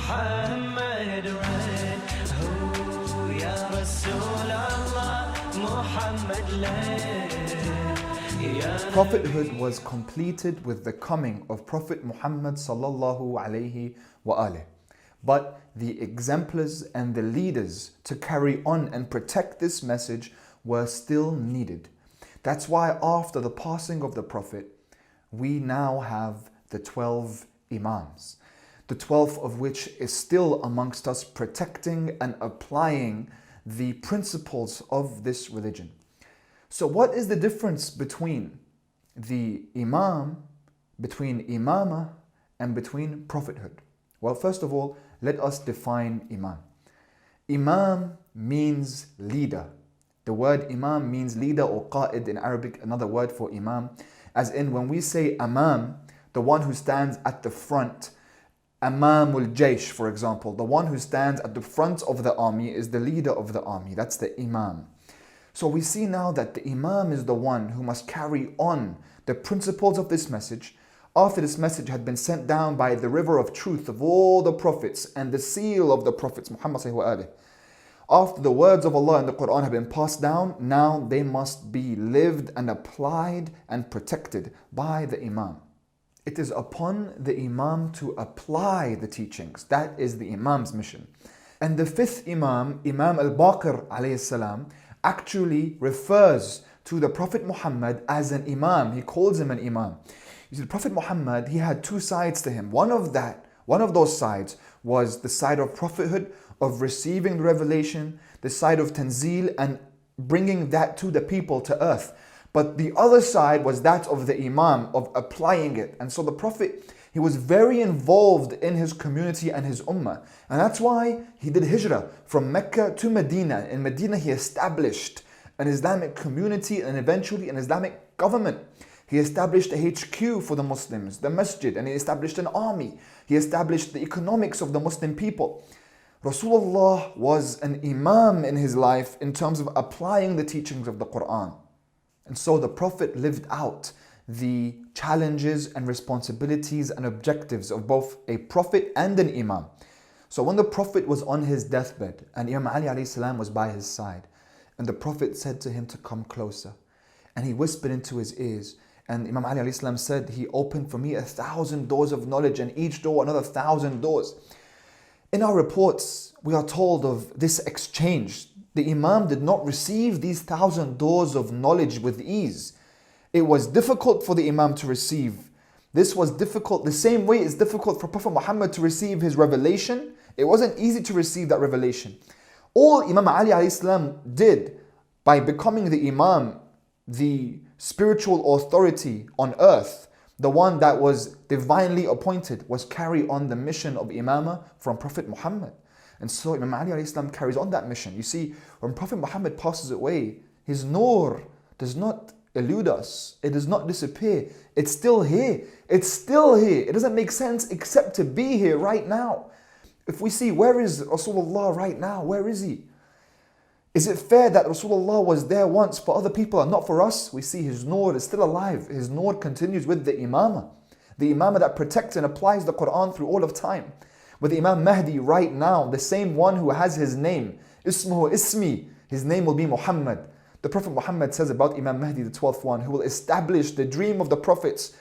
محمد رد هو يا رسول الله محمد لد. Prophethood was completed with the coming of Prophet Muhammad sallallahu alaihi wasallam. But the exemplars and the leaders to carry on and protect this message were still needed. That's why after the passing of the Prophet, we now have the 12 Imams, the 12th of which is still amongst us, protecting and applying the principles of this religion. So what is the difference between the Imam, between Imamah, and between prophethood? Well, first of all, let us define Imam. Imam means leader. The word Imam means leader or qa'id in Arabic, another word for Imam. As in when we say Amam, the one who stands at the front, Amamul Jaysh, for example, the one who stands at the front of the army is the leader of the army. That's the Imam. So we see now that the Imam is the one who must carry on the principles of this message after this message had been sent down by the river of truth of all the prophets and the seal of the prophets, Muhammad sallallahu alaihi wasallam. After the words of Allah in the Quran have been passed down, now they must be lived and applied and protected by the Imam. It is upon the Imam to apply the teachings. That is the Imam's mission. And the fifth Imam, Imam al-Baqir alayhi salam, actually refers to the Prophet Muhammad as an Imam. He calls him an Imam. You see, the Prophet Muhammad, he had two sides to him. One of those sides was the side of prophethood, of receiving the revelation, the side of tanzil and bringing that to the people, to earth. But the other side was that of the Imam, of applying it. And so the Prophet, he was very involved in his community and his ummah. And that's why he did hijrah from Mecca to Medina. In Medina, he established an Islamic community and eventually an Islamic government. He established a HQ for the Muslims, the masjid, and he established an army. He established the economics of the Muslim people. Rasulullah was an Imam in his life in terms of applying the teachings of the Quran. And so the Prophet lived out the challenges and responsibilities and objectives of both a Prophet and an Imam. So when the Prophet was on his deathbed and Imam Ali alayhi salam was by his side, and the Prophet said to him to come closer, and he whispered into his ears, and Imam Ali alayhi salam said, he opened for me 1,000 doors of knowledge, and each door another 1,000 doors. In our reports, we are told of this exchange. The Imam did not receive these 1,000 doors of knowledge with ease. It was difficult for the Imam to receive. This was difficult, the same way it's difficult for Prophet Muhammad to receive his revelation. It wasn't easy to receive that revelation. All Imam Ali alayhi salam did by becoming the Imam, the spiritual authority on earth, the one that was divinely appointed, was carry on the mission of Imamah from Prophet Muhammad. And so Imam Ali alayhi salam carries on that mission. You see, when Prophet Muhammad passes away, his nur does not elude us. It does not disappear. It's still here. It's still here. It doesn't make sense except to be here right now. If we see, where is Rasulullah right now? Where is he? Is it fair that Rasulullah was there once for other people and not for us? We see his nur is still alive. His nur continues with the Imamah. The Imamah that protects and applies the Quran through all of time. With Imam Mahdi right now, the same one who has his name, Ismuhu Ismi, his name will be Muhammad. The Prophet Muhammad says about Imam Mahdi, the 12th one, who will establish the dream of the prophets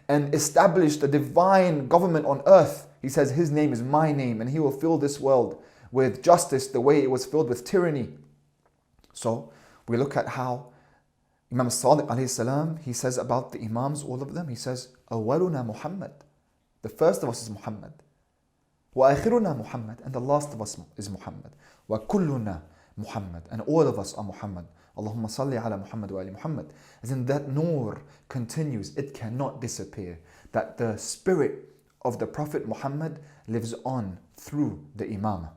and establish the divine government on earth. He says his name is my name, and he will fill this world with justice the way it was filled with tyranny. So we look at how Imam Sadiq alayhi salam, he says about the Imams, all of them, he says, Awwaluna Muhammad. The first of us is Muhammad. Wa akhiruna Muhammad. And the last of us is Muhammad. Wa kulluna Muhammad. And all of us are Muhammad. Allahumma salli ala Muhammad wa ali Muhammad. As in that nur continues, it cannot disappear. That the spirit of the Prophet Muhammad lives on through the Imamah.